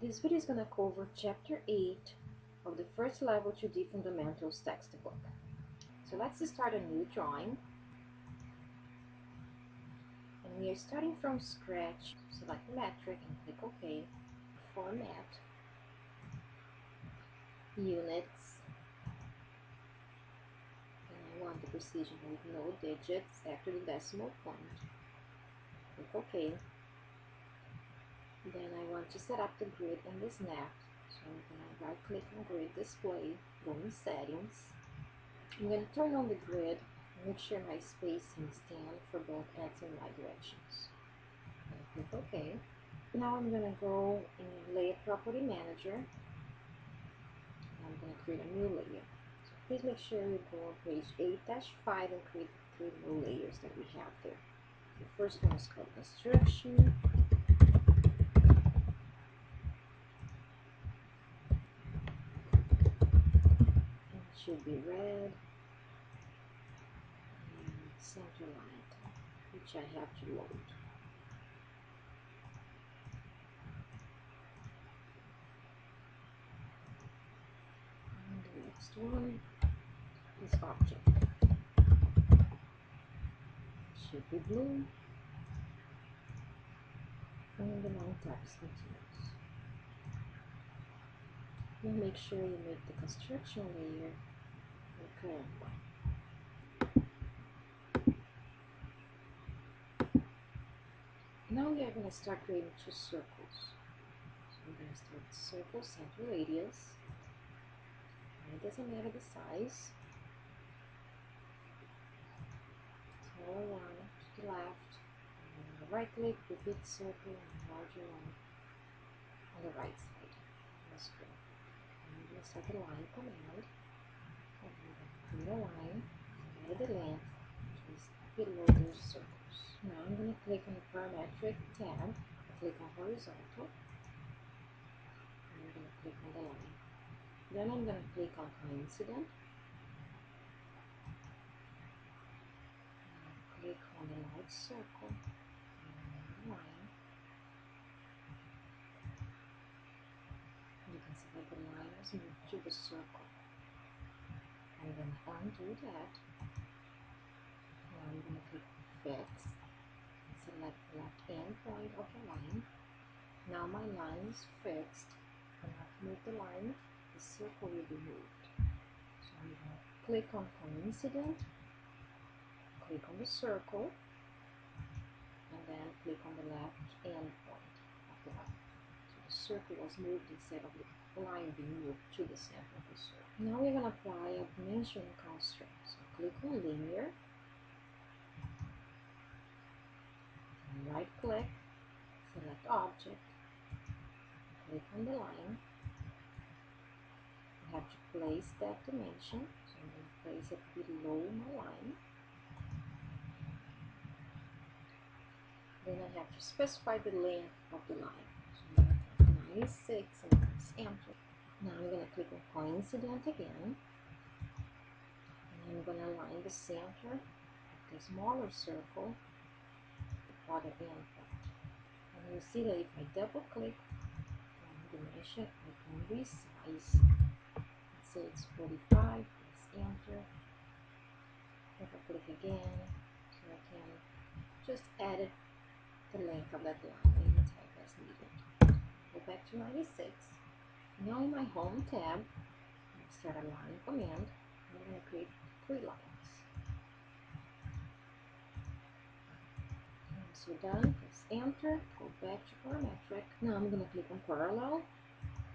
This video is going to cover Chapter 8 of the first level 2D Fundamentals textbook. So let's start a new drawing. And we are starting from scratch. Select metric and click OK. Format, units, and I want the precision with no digits after the decimal point. Click OK. Then I want to set up the grid and the snap. So I'm going to right click on grid display, go in settings. I'm going to turn on the grid and make sure my spacing stands for both X and Y directions. And click OK. Now I'm going to go in Layer Property Manager and I'm going to create a new layer. So please make sure you go on page 8-5 and create the 3 new layers that we have there. The first one is called Construction. And it should be red and center line, which I have to load. And the next one is Object. It should be blue. And the line types continues. You make sure you make the construction layer the current one. Now we are going to start creating 2 circles. So I'm going to start the circle center radius. And it doesn't matter the size. Smaller one to the left. And right click, repeat circle, and larger one on the right side of the screen. And I'm going to start the line command. And I'm going to create a line and add the length, which is below those circles. Now I'm going to click on the Parametric tab, click on Horizontal, and I'm going to click on the line. Then I'm going to click on Coincident, and click on the large circle, and the line. You can see that the line has moved to the circle. I'm going to undo that. Now I'm going to click Fix, and select the left end point of the line. Now my line is fixed. When I move the line, the circle will be moved. So I'm going to click on Coincident, click on the circle, and then click on the left end point of the line. So the circle was moved instead of the line being moved to the center of the circle. Now we're going to apply a dimension constraint. So click on Linear, and right click, select Object, click on the line. I have to place that dimension, so I'm going to place it below my line. Then I have to specify the length of the line. So I'm going to put 96 and press Enter. Now I'm going to click on Coincident again. And I'm going to align the center of the smaller circle with the other end point. And you see that if I double click on dimension, I can resize. Let's say it's 45, press Enter. Double click again, so I can just edit the length of that line anytime as needed. Go back to 96. Now in my Home tab, I'll start a line command. I'm going to create 3 lines. Once you're done, press Enter, go back to Parametric. Now I'm going to click on Parallel.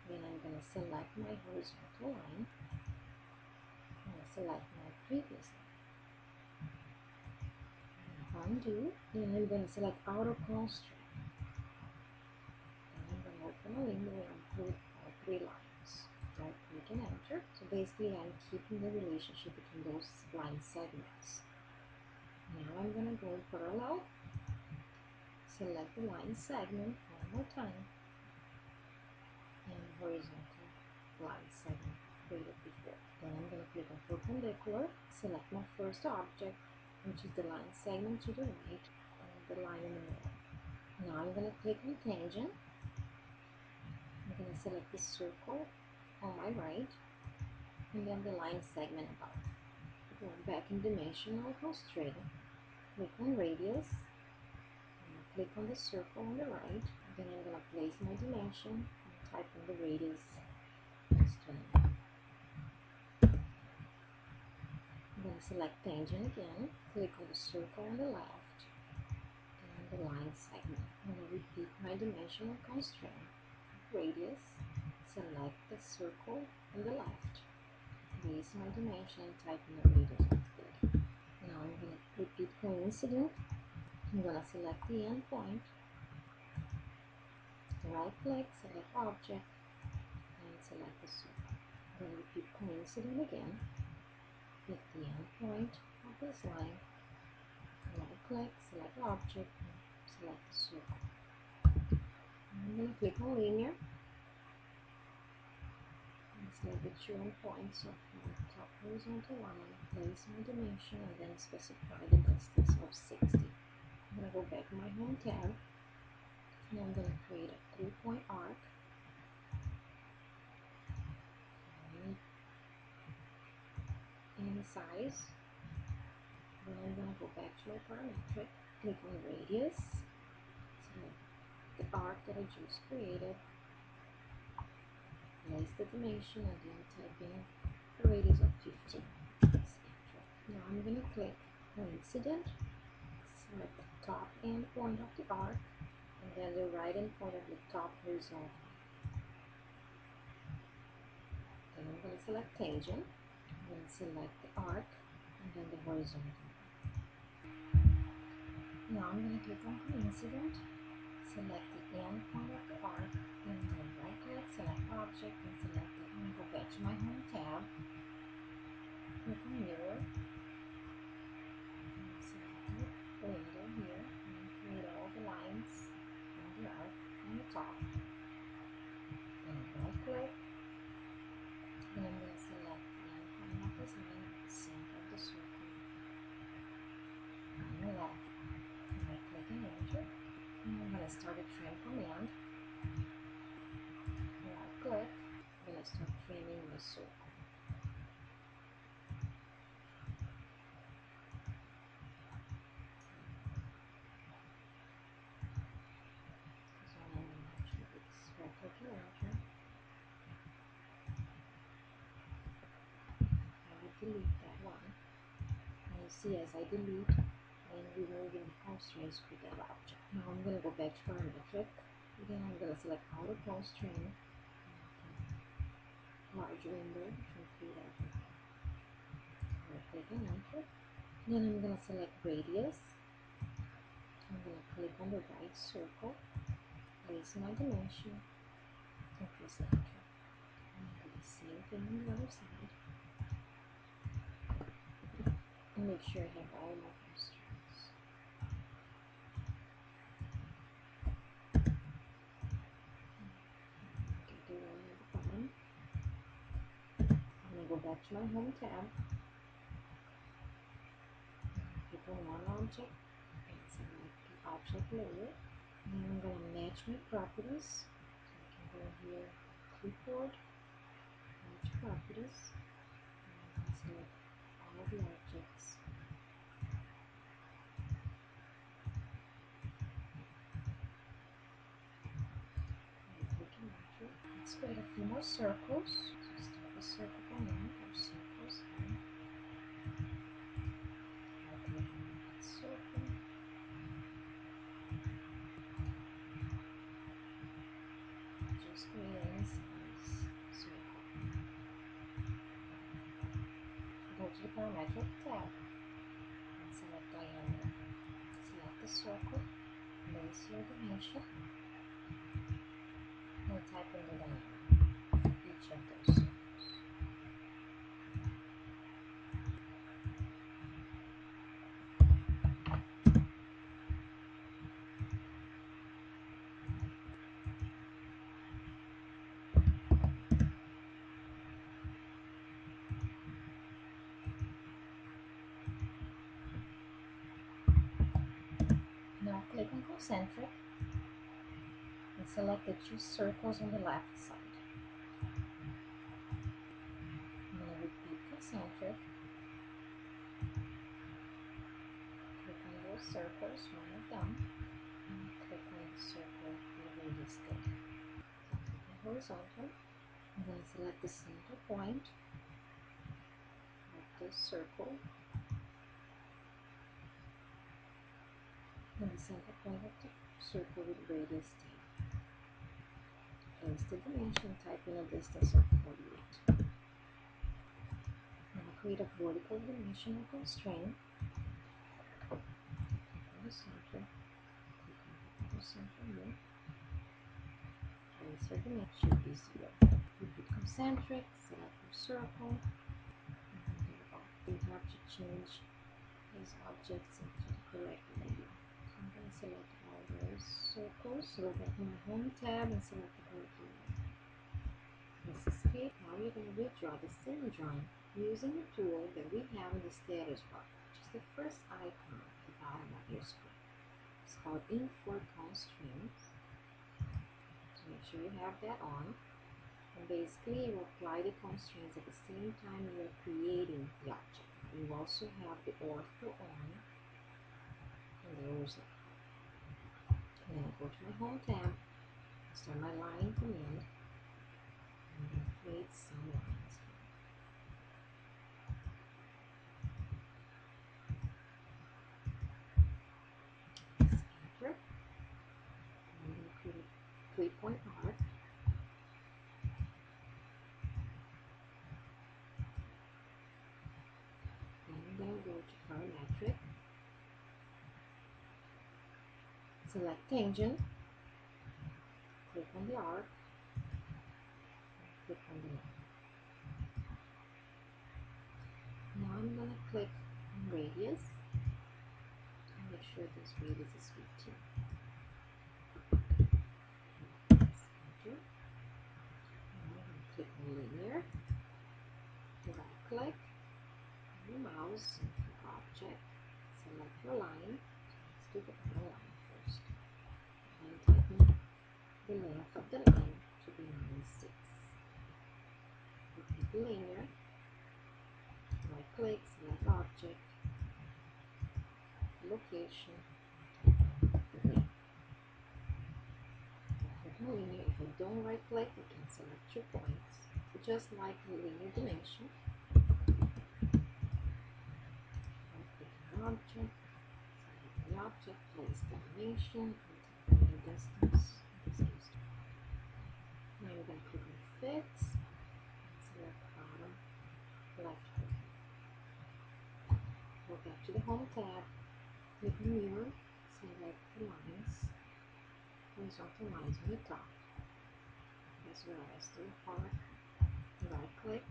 Then I'm going to select my horizontal line. I'm going to select my previous line. Undo. Then I'm going to select Auto Constraint. And I'm going to open a window and include all 3 lines. Right click and Enter. So basically I'm keeping the relationship between those line segments. Now I'm going to go in Parallel, select the line segment one more time, and horizontal line segment created before. Then I'm going to click on Perpendicular, select my first object, which is the line segment to the right, and the line in the middle. Now I'm going to click on Tangent. I'm select the circle on my right, and then the line segment above. Go back in dimensional constraint, click on radius, and click on the circle on the right. Then I'm going to place my dimension and type in the radius constraint. I'm going to select tangent again, click on the circle on the left, and the line segment. I'm going to repeat my dimensional constraint, radius, select the circle on the left, place my dimension, and type in the radius instead. Now I'm going to repeat coincident. I'm going to select the endpoint, right click, select object, and select the circle. I'm going to repeat coincident again, pick the endpoint of this line, right click, select object, and select the circle. I'm going to click on linear and select the two endpoints of my top horizontal line, place my dimension, and then specify the distance of 60. I'm going to go back to my home tab, and I'm going to create a 3-point arc. Any size. Then I'm going to go back to my parametric, click on radius, select the arc that I just created, place the dimension, and then type in a radius of 15. Press enter. Now I'm going to click coincident, select the top end point of the arc, and then the right end point of the top horizontal. Then I'm going to select tangent, then select the arc, and then the horizontal. Now I'm going to click on coincident, select the end point of the arc, and then right click, select object, and select it. I'm going to go back to my home tab, click on mirror, and select the window here, and create all the lines on the arc on the top. Then right click, then I'm going to select the end point of this line at the center of the circle on the left. Right click and enter. And I'm going to start a trim command. Right click, I'm going to start trimming my circle. So I'm going to actually do this. Right click and enter. I will delete that one. And you see as I delete, I am removing the constraints with that object. Now I'm going to go back to parametric. Again, I'm going to select auto constraint. Large window to include everything. Right click and enter. Then I'm going to select radius. I'm going to click on the right circle, place my dimension, and press enter. And do the same thing on the other side. And make sure I have all my constraints. Get the one at the bottom. I'm going to go back to my home tab, click on one object, and select the object layer. And then I'm going to match my properties. So I can go here, clipboard, match properties, and I'm going to select all the objects. And click and enter. Let's create a few more circles. So start the circle command or circles here. Right click on that circle. Just create any size circle. Go to the parametric tab and select diameter. Select the circle, place your dimension, and type in the diameter of each of those circles. Now click on concentric and select the two circles on the left side. eccentric. Click on those circles, one of them, and click on the circle for the radius tool. Click on horizontal. I'm going to select the center point of the circle and the center point of the circle with radius 10. Place the dimension, type in a distance of 48. Now create a vertical dimensional constraint. Click on the center. Click on the center here. Place your dimension should be 0. Repeat concentric, select your circle. We have to change these objects into the correct value. So I'm going to select all those circles. So go back to my home tab and select the correct value. Let's escape. Now we're going to redraw the same drawing using the tool that we have in the status bar, which is the first icon at the bottom of your screen. It's called Import Constraints. So make sure you have that on. And basically, you apply the constraints at the same time you are creating the object. You also have the ortho on and the horizontal. And then I go to my home tab, start my line command, and then create some lines here. Enter. I'm going to create a 3-point arc. Then I'm going to go to parametric, select tangent, click on the arc, click on the line. Now I'm going to click on radius and make sure this radius is 15. Enter. Now I'm going to click on linear, right click, your mouse, your object, select your line. So let's do the outer line first. And type in the length of the line to be 96. Repeat the linear, right click, select object, location, the length. Linear, if I don't right click, I can select 2 points. Just like the linear dimension, right click on the object, select the object, place the dimension, and type in the distance. Now we're going to click on fix, select bottom left corner. Go back to the home tab, click on mirror, select the lines, horizontal lines on the top, as well as the arc, right click,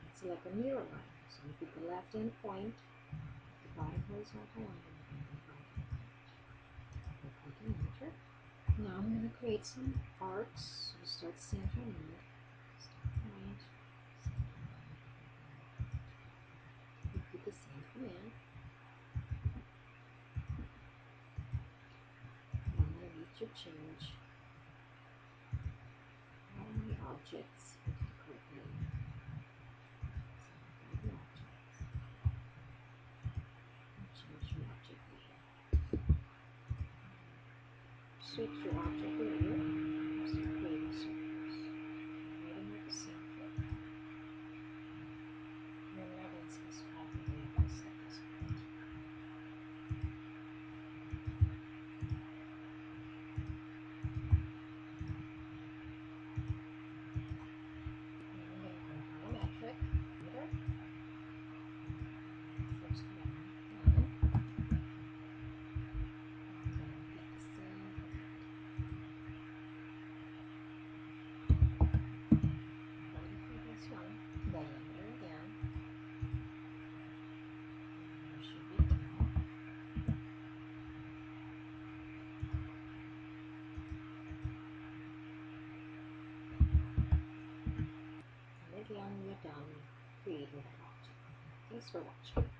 and select a mirror line. So you pick the left end point, the bottom horizontal line, and the right end point. Click and enter. Now I'm going to create some arcs. So start center end, start point, center point. Repeat the same command. Then I need to change all my objects into the correct layer. Select all the objects and change your object layer. Switch your object layer and start creating circles. Creating with the center. And I'm not going to specify the radius at this point. Now I'm going to go parametric, meter, first one, line. I'm going to repeat the same command. 40 for this one, diameter again. There should be 10. And again, we're done creating that object. Thanks for watching.